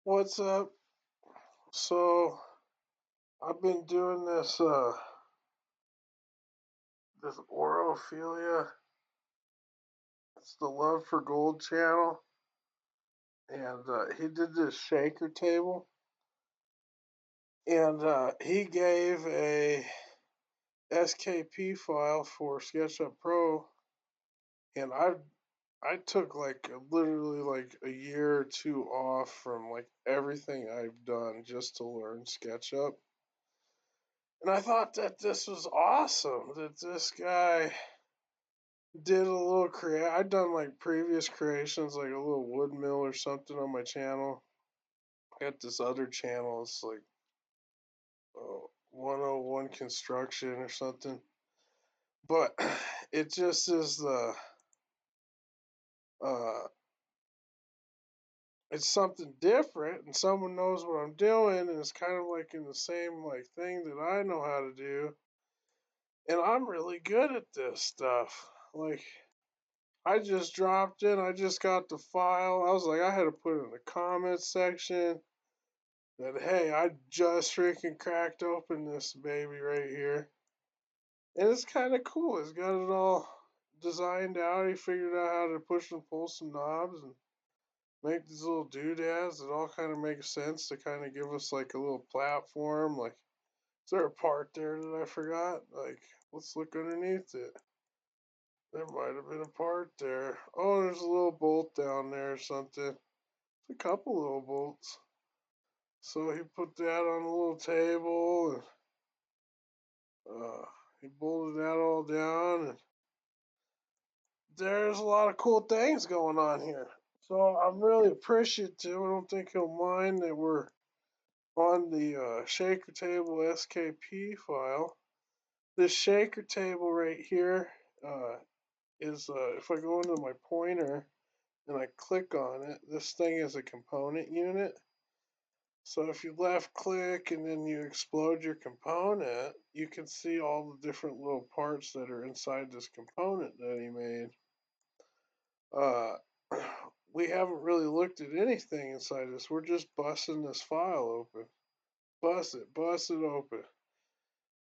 What's up? So I've been doing this Orophilia. It's the Love for Gold channel, and he did this shaker table, and he gave a SKP file for SketchUp Pro, and I took like literally like a year or two off from like everything I've done just to learn SketchUp. And I thought that this was awesome. That this guy did a little I'd done like previous creations, like a little wood mill or something on my channel. I got this other channel. It's like 101 Construction or something. But it just is uh, it's something different, and someone knows what I'm doing, and it's kind of like in the same like thing that I know how to do, and I'm really good at this stuff. Like I just dropped in, I just got the file. I was like, I had to put it in the comments section that hey, I just freaking cracked open this baby right here, and it's kind of cool. It's got it all designed out. He figured out how to push and pull some knobs and make these little doodads that all kind of make sense to kind of give us like a little platform. Like, is there a part there that I forgot? Like, let's look underneath it. There might have been a part there. Oh, there's a little bolt down there or something. It's a couple little bolts. So he put that on a little table and he bolted that all down, and there's a lot of cool things going on here. So I'm really appreciative. I don't think he'll mind that we're on the shaker table SKP file. This shaker table right here is, if I go into my pointer and I click on it, this thing is a component unit. So if you left click and then you explode your component, you can see all the different little parts that are inside this component that he made. Uh, we haven't really looked at anything inside this. We're just busting this file open. Bust it open.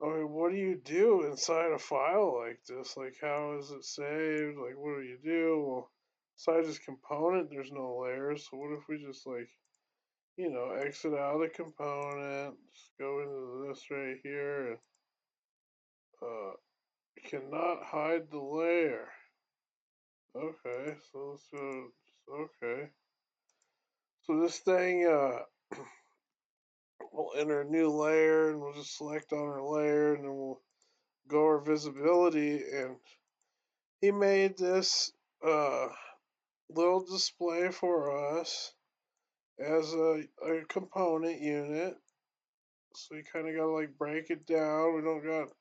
I mean, what do you do inside a file like this? Like, how is it saved? Like, what do you do? Well, inside this component, there's no layers. So what if we just like exit out of the component, just go into this right here, and uh, cannot hide the layer. Okay, so let's go. Okay, so this thing, we'll enter a new layer, and we'll just select on our layer, and then we'll go our visibility, and he made this little display for us as a component unit. So you kind of got to like break it down. We don't got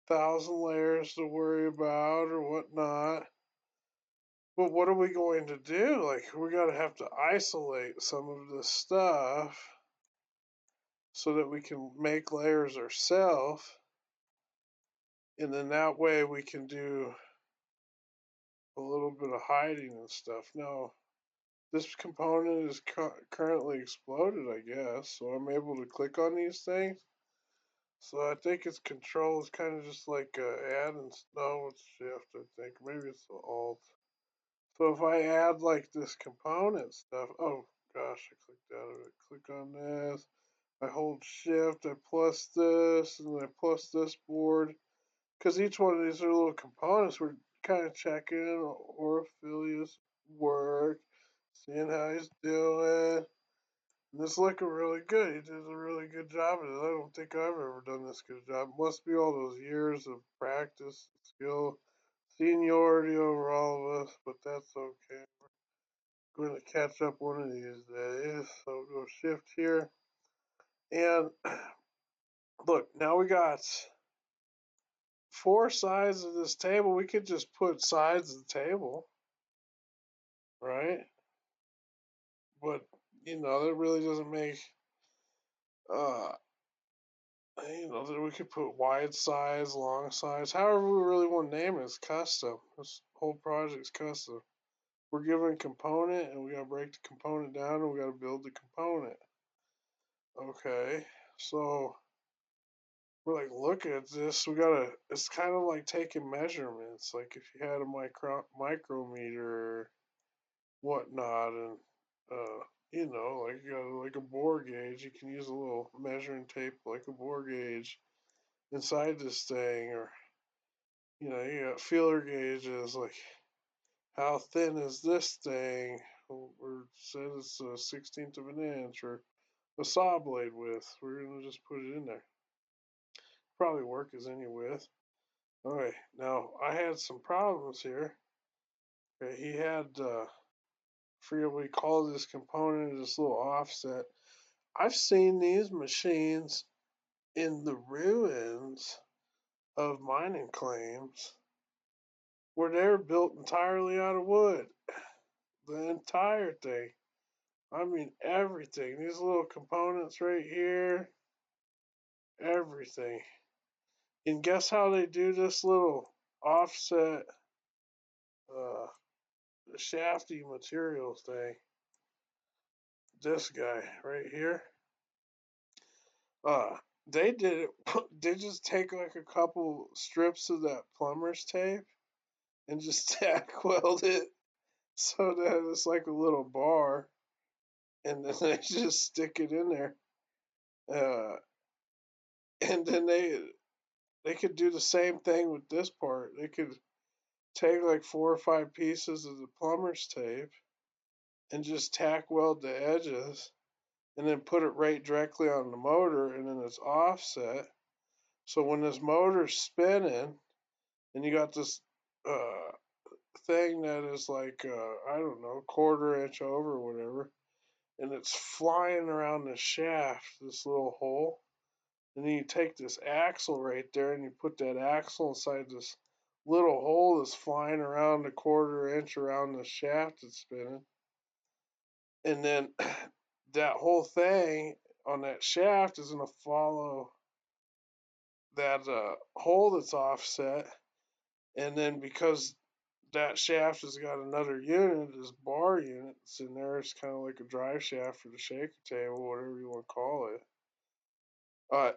thousand layers to worry about or whatnot. But what are we going to do? Like, we got to have to isolate some of this stuff so that we can make layers ourselves. And then that way we can do a little bit of hiding and stuff. Now, this component is currently exploded, I guess. So I'm able to click on these things. So I think its control is kind of just like add and no, it's shift. I think maybe it's the alt. So if I add like this component stuff, oh gosh, I clicked out of it. Click on this. I hold shift. I plus this, and then I plus this board. Because each one of these are little components. We're kind of checking Orophilia's work, seeing how he's doing. And it's looking really good. He did a really good job of it. I don't think I've ever done this good job. It must be all those years of practice, skill, seniority over all of us, but that's okay. We're going to catch up one of these days. So go shift here. And look, now we got four sides of this table. We could just put sides of the table, right? But, that really doesn't make, uh, that we could put wide size, long size, however we really want to name it. It's custom. This whole project's custom. we're given a component and we gotta break the component down and we gotta build the component. Okay, so we're like looking at this. It's kind of like taking measurements. Like if you had a micrometer or whatnot, and like you got like a bore gauge. You can use a little measuring tape like a bore gauge inside this thing, or you got feeler gauges like how thin is this thing? Or said it's a 16th of an inch, or a saw blade width. We're gonna just put it in there. Probably work as any width. Okay, now I had some problems here. Okay, he had forget what he called this component, this little offset. I've seen these machines in the ruins of mining claims where they're built entirely out of wood. The entire thing. I mean, everything. These little components right here, everything. And guess how they do this little offset uh, shafty materials thing? This guy right here. Uh, they did it. They just take like a couple strips of that plumber's tape and just tack weld it so that it's like a little bar, and then they just stick it in there. Uh, and then they could do the same thing with this part. They could take like 4 or 5 pieces of the plumber's tape and just tack weld the edges, and then put it right directly on the motor, and then it's offset. So when this motor's spinning, and you got this uh, thing that is like I don't know, quarter-inch over or whatever, and it's flying around the shaft, this little hole. And then you take this axle right there and you put that axle inside this little hole that's flying around a quarter-inch around the shaft that's spinning. And then that whole thing on that shaft is going to follow that hole that's offset. And then because that shaft has got another unit, this bar unit that's in there, it's kind of like a drive shaft for the shaker table, whatever you want to call it.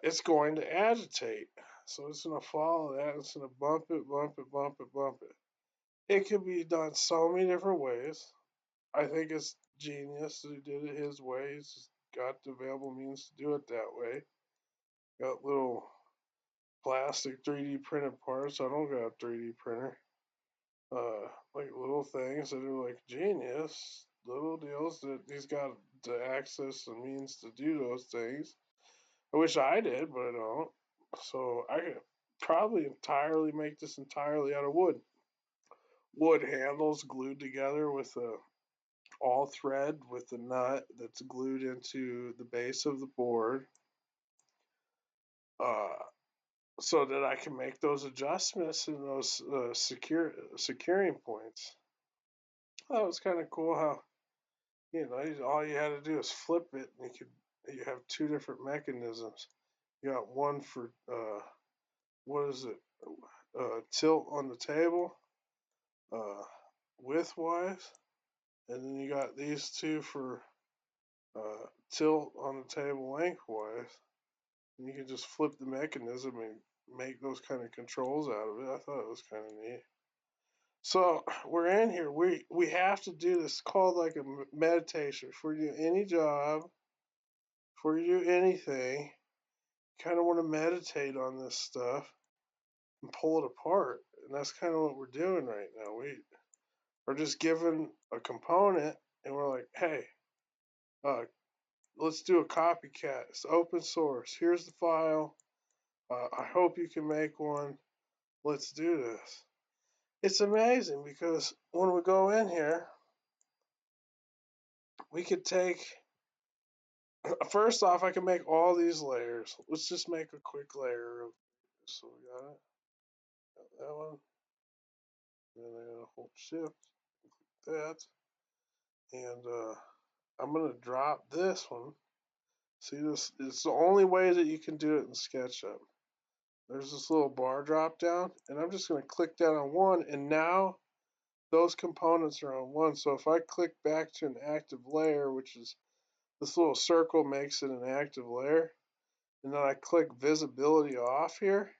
It's going to agitate. So it's going to follow that. It's going to bump it, bump it, bump it, bump it. It can be done so many different ways. I think it's genius that he did it his way. He's just got the available means to do it that way. Got little plastic 3D printed parts. I don't got a 3D printer. Like little things that are like genius. Little deals that he's got the access and means to do those things. I wish I did, but I don't. So I could probably entirely make this entirely out of wood. Wood handles glued together with a all thread with a nut that's glued into the base of the board, uh, so that I can make those adjustments and those securing points. That was kind of cool how all you had to do is flip it, and you have two different mechanisms. You got one for what is it? Tilt on the table, uh, widthwise, and then you got these two for tilt on the table lengthwise. And you can just flip the mechanism and make those kind of controls out of it. I thought it was kind of neat. So we're in here. We have to do this. It's called like a meditation. Before you do any job, before you do anything, you kind of want to meditate on this stuff and pull it apart. And that's kind of what we're doing right now. We're just given a component and we're like, hey, uh, let's do a copycat. It's open source. Here's the file. I hope you can make one. Let's do this. It's amazing because when we go in here, we could take. First off, I can make all these layers. Let's just make a quick layer. So we got it. Got that one. Then I gotta hold shift. That. And I'm gonna drop this one. See this? It's the only way that you can do it in SketchUp. There's this little bar drop down, and I'm just gonna click that on one, and now those components are on one. So if I click back to an active layer, which is this little circle makes it an active layer, and then I click visibility off here,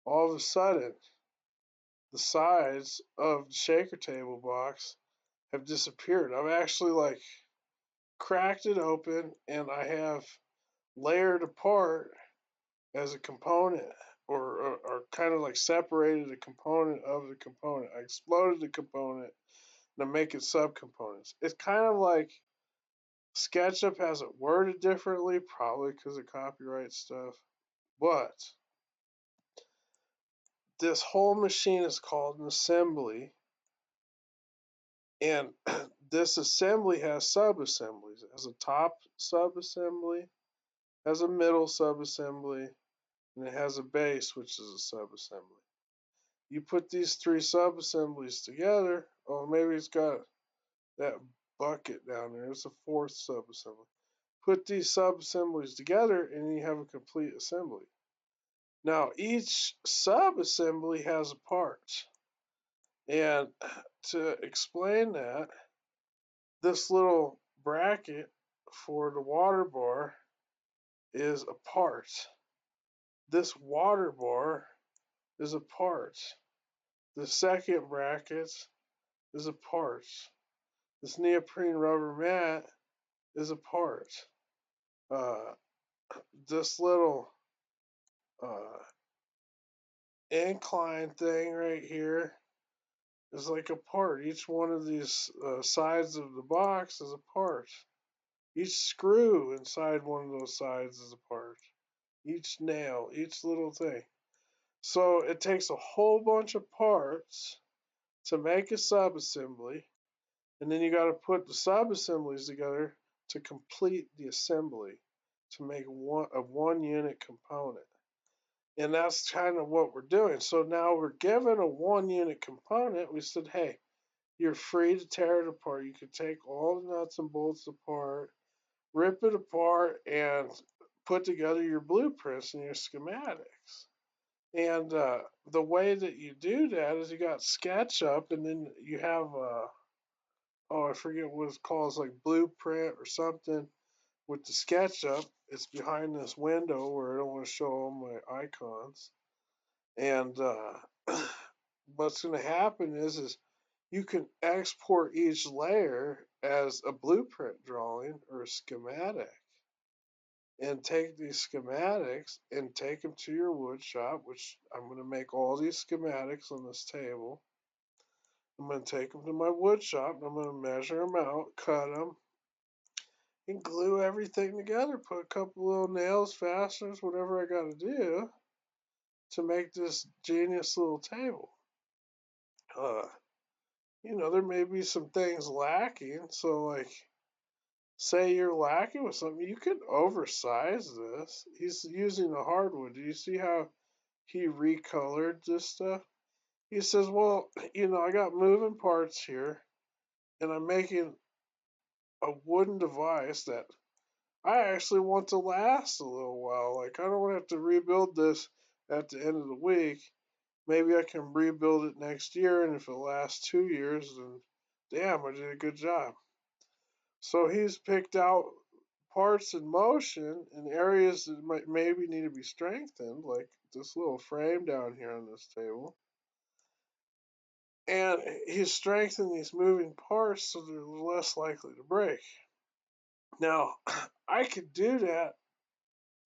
all of a sudden the sides of the shaker table box have disappeared. I've actually like cracked it open and I have layered apart as a component or kind of like separated a component of the component. I exploded the component and I'm making subcomponents. It's kind of like SketchUp has it worded differently, probably because of copyright stuff. But this whole machine is called an assembly, and this assembly has sub-assemblies. It has a top sub-assembly, has a middle sub-assembly, and it has a base, which is a sub-assembly. You put these three sub-assemblies together, oh, maybe it's got that bucket down there. It's a fourth sub-assembly. Put these sub-assemblies together, and you have a complete assembly. Now, each sub-assembly has a part. And to explain that, this little bracket for the water bar is a part. This water bar is a part. The second bracket is a part. This neoprene rubber mat is a part. Uh, this little uh, incline thing right here is like a part. Each one of these sides of the box is a part. Each screw inside one of those sides is a part. Each nail, each little thing. So it takes a whole bunch of parts to make a subassembly, and then you got to put the subassemblies together to complete the assembly to make a one unit component. And that's kind of what we're doing. So now we're given a one unit component. We said, hey, you're free to tear it apart. You can take all the nuts and bolts apart, rip it apart, and put together your blueprints and your schematics. And the way that you do that is you got SketchUp, and then you have oh, I forget what it's called. It's like Blueprint or something with the SketchUp. It's behind this window where I don't want to show all my icons. And what's going to happen is you can export each layer as a blueprint drawing or a schematic, and take these schematics and take them to your wood shop, which I'm going to make all these schematics on this table. I'm going to take them to my wood shop and I'm going to measure them out, cut them, and glue everything together. Put a couple little nails, fasteners, whatever I got to do to make this genius little table. Uh, there may be some things lacking. So, like, say you're lacking with something, you can oversize this. He's using a hardwood. Do you see how he recolored this stuff? He says, well, I got moving parts here, and I'm making a wooden device that I actually want to last a little while. Like, I don't want to have to rebuild this at the end of the week. Maybe I can rebuild it next year, and if it lasts 2 years, then damn, I did a good job. So he's picked out parts in motion in areas that might maybe need to be strengthened, like this little frame down here on this table. And he's strengthening these moving parts so they're less likely to break. Now, I could do that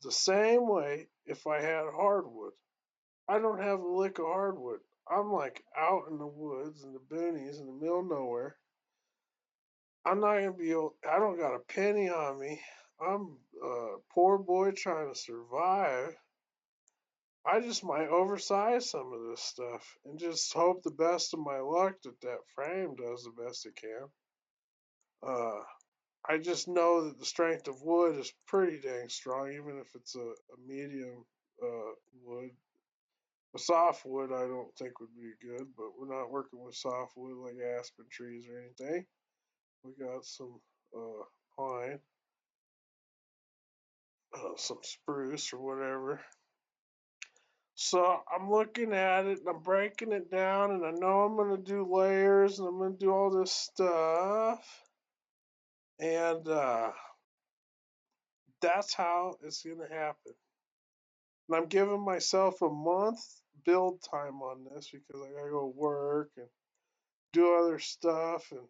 the same way if I had hardwood. I don't have a lick of hardwood. I'm like out in the woods in the boonies in the middle of nowhere. I'm not gonna be able. I don't got a penny on me. I'm a poor boy trying to survive. I just might oversize some of this stuff and just hope the best of my luck that that frame does the best it can. Uh, I just know that the strength of wood is pretty dang strong, even if it's a medium wood. A soft wood I don't think would be good, but we're not working with soft wood like aspen trees or anything. We got some pine, some spruce or whatever. So I'm looking at it and I'm breaking it down, and I know I'm going to do layers and I'm going to do all this stuff. And that's how it's going to happen. And I'm giving myself a month build time on this because I got to go work and do other stuff. And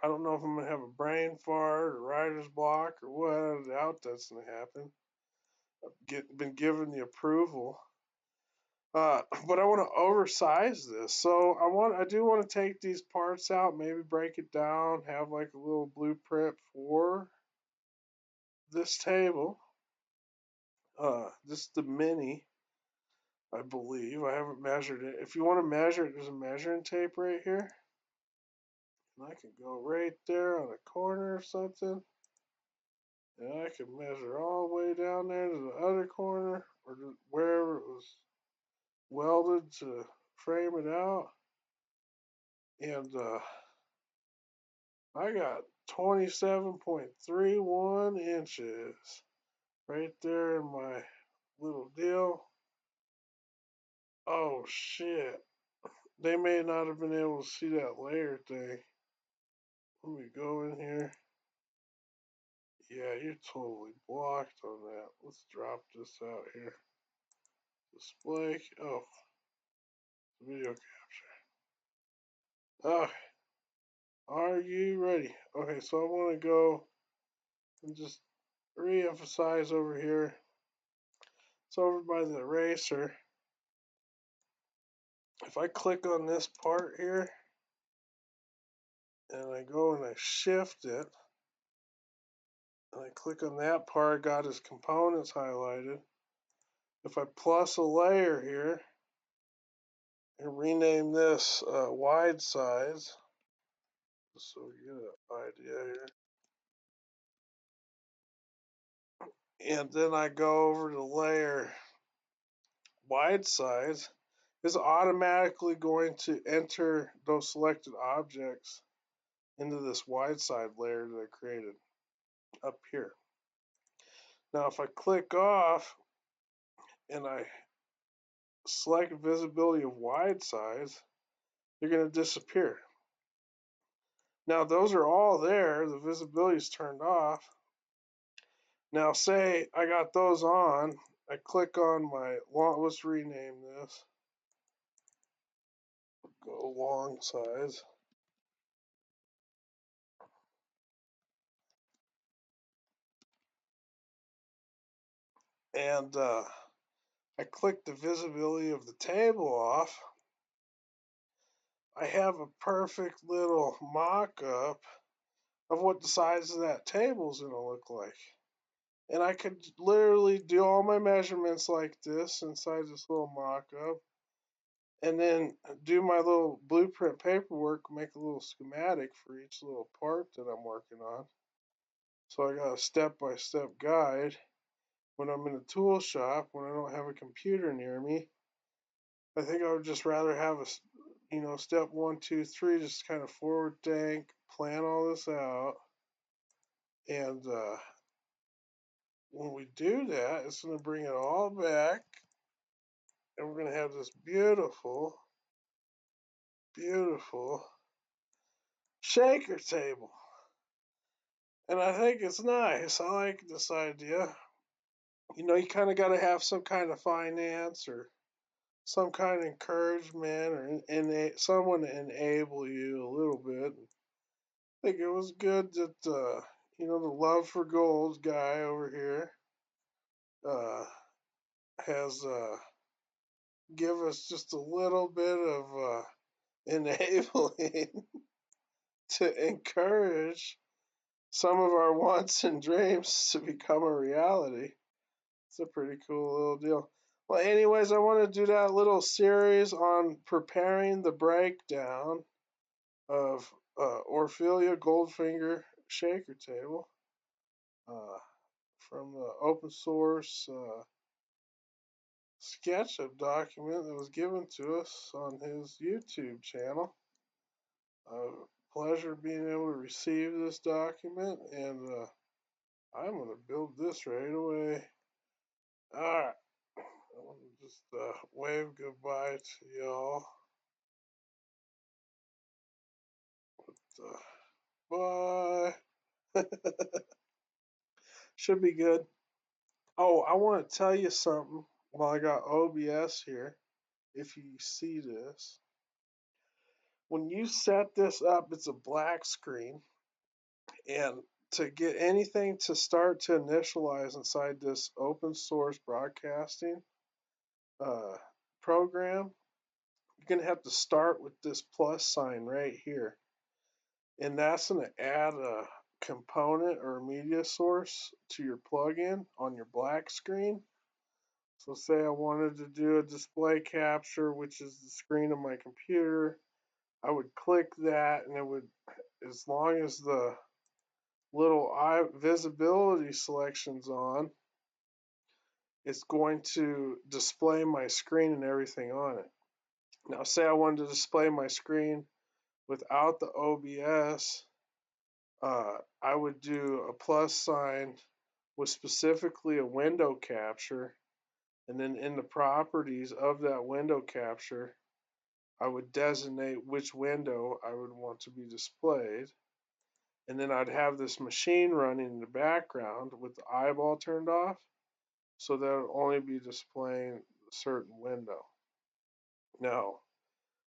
I don't know if I'm going to have a brain fart or writer's block or what. I doubt that's going to happen. I've been given the approval. But I want to oversize this. So I do want to take these parts out, maybe break it down, have like a little blueprint for this table. This is the mini, I believe. I haven't measured it. If you want to measure it, there's a measuring tape right here. And I can go right there on a corner or something. And I can measure all the way down there to the other corner or wherever it was welded to frame it out. And I got 27.31 inches right there in my little deal. Oh shit. They may not have been able to see that layer thing. Let me go in here. Yeah, you're totally blocked on that. Let's drop this out here. Display. Oh, video capture. Ah, are you ready? Okay, so I want to go and just re-emphasize over here. It's over by the eraser. If I click on this part here and I go and I shift it and I click on that part, got his components highlighted. If I plus a layer here and rename this wide size, so we get an idea here. And then I go over to layer wide size, it's automatically going to enter those selected objects into this wide side layer that I created up here. Now if I click off and I select visibility of wide size, they're going to disappear. Now those are all there, the visibility is turned off. Now say I got those on, I click on my long, let's rename this, go long size. And I click the visibility of the table off. I have a perfect little mock-up of what the size of that table is going to look like. And I could literally do all my measurements like this inside this little mock-up. And then do my little blueprint paperwork, make a little schematic for each little part that I'm working on. So I got a step-by-step guide when I'm in a tool shop, when I don't have a computer near me. I think I would just rather have a, step 1, 2, 3, just kind of forward think, plan all this out. And when we do that, it's going to bring it all back. And we're going to have this beautiful, beautiful shaker table. And I think it's nice. I like this idea. You kind of got to have some kind of finance or some kind of encouragement or someone to enable you a little bit. I think it was good that, the Love for Gold guy over here has give us just a little bit of enabling to encourage some of our wants and dreams to become a reality. It's a pretty cool little deal. Well, anyways, I want to do that little series on preparing the breakdown of Orophilia Goldfinger shaker table from the open source SketchUp document that was given to us on his YouTube channel. Pleasure being able to receive this document, and I'm going to build this right away. Alright. I want to just wave goodbye to y'all. Bye. Should be good. Oh, I want to tell you something while I got OBS here. If you see this, when you set this up, it's a black screen. And to get anything to start to initialize inside this open source broadcasting uh, program, you're going to have to start with this plus sign right here. And that's going to add a component or a media source to your plugin on your black screen. So say I wanted to do a display capture, which is the screen of my computer. I would click that, and it would, as long as the little eye visibility selection's on, it's going to display my screen and everything on it. Now, say I wanted to display my screen without the OBS, I would do a plus sign with specifically a window capture, and then in the properties of that window capture, I would designate which window I would want to be displayed. And then I'd have this machine running in the background with the eyeball turned off, so that it'll only be displaying a certain window. Now,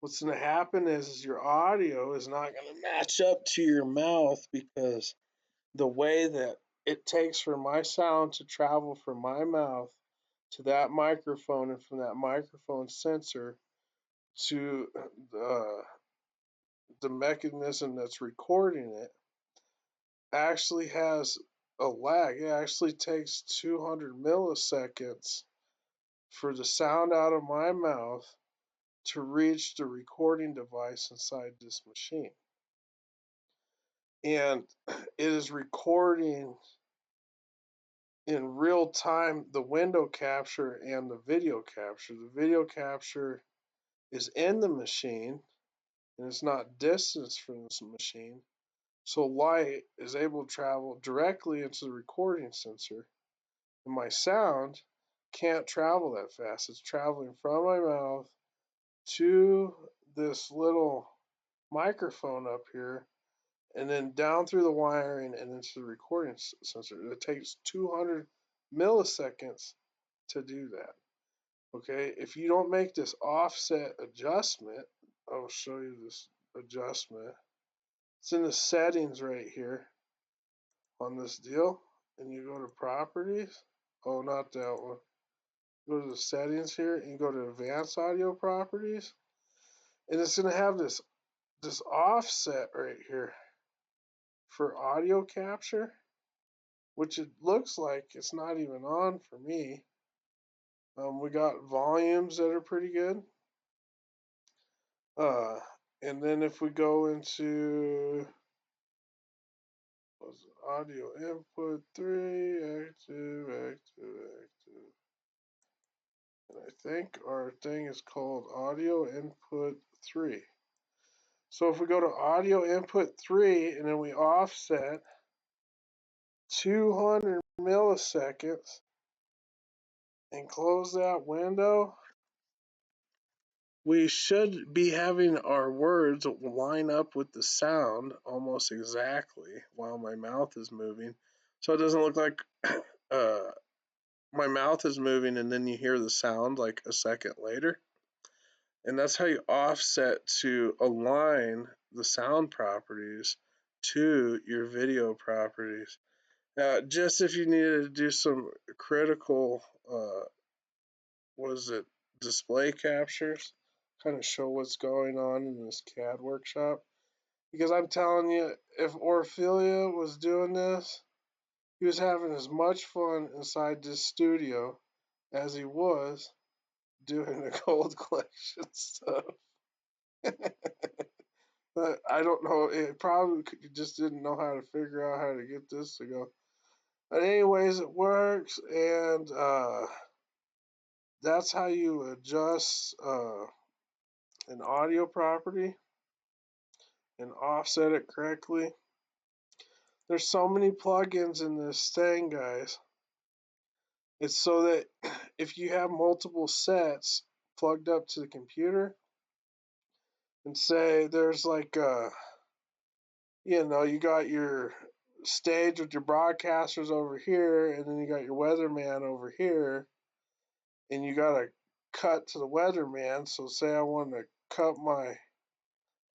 what's going to happen is your audio is not going to match up to your mouth, because the way that it takes for my sound to travel from my mouth to that microphone, and from that microphone sensor to the mechanism that's recording it, actually has a lag. It actually takes 200 milliseconds for the sound out of my mouth to reach the recording device inside this machine. And it is recording in real time the window capture and the video capture. The video capture is in the machine, and it's not distanced from this machine. So light is able to travel directly into the recording sensor. And my sound can't travel that fast. It's traveling from my mouth to this little microphone up here, and then down through the wiring and into the recording sensor. It takes 200 milliseconds to do that. Okay, if you don't make this offset adjustment, I'll show you this adjustment. It's in the settings right here on this deal, and you go to properties. Oh, not that one. Go to the settings here and go to advanced audio properties, and it's going to have this offset right here for audio capture, which it looks like it's not even on for me. We got volumes that are pretty good. Uh, and then if we go into audio input 3, active, active. And I think our thing is called audio input 3. So if we go to audio input 3 and then we offset 200 milliseconds and close that window, we should be having our words line up with the sound almost exactly while my mouth is moving. So it doesn't look like my mouth is moving and then you hear the sound like a second later. And that's how you offset to align the sound properties to your video properties. Just if you needed to do some critical, display captures, kind of show what's going on in this CAD workshop. Because I'm telling you, if Orophilia was doing this, he was having as much fun inside this studio as he was doing the gold collection stuff. But I don't know, it probably just didn't know how to figure out how to get this to go. But anyways, it works, and that's how you adjust an audio property and offset it correctly. There's so many plugins in this thing, guys. It's so that if you have multiple sets plugged up to the computer, and say there's like you got your stage with your broadcasters over here, and then you got your weatherman over here, and you got to cut to the weatherman. So say I want to cut my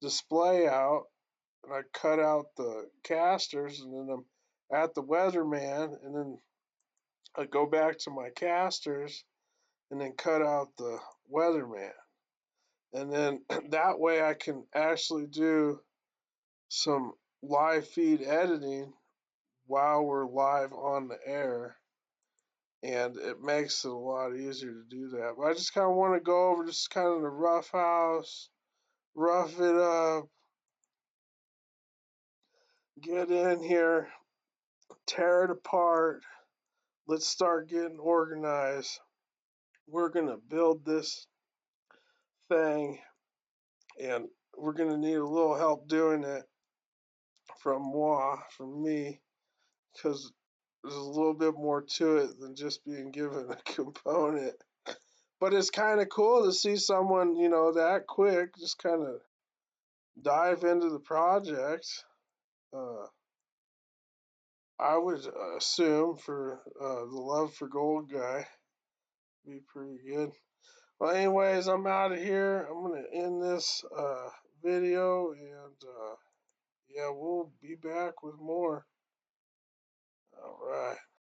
display out, and I cut out the casters, and then I'm at the weatherman, and then I go back to my casters, and then cut out the weatherman. And then that way I can actually do some live feed editing while we're live on the air, and it makes it a lot easier to do that. But I just kind of want to go over just kind of the rough house, rough it up, get in here, tear it apart. Let's start getting organized. We're going to build this thing, and we're going to need a little help doing it from me, because there's a little bit more to it than just being given a component. But it's kind of cool to see someone, that quick just kind of dive into the project. Uh, I would assume for the love for gold guy, be pretty good. Well, anyways, I'm out of here. I'm going to end this video, and yeah, we'll be back with more. All right.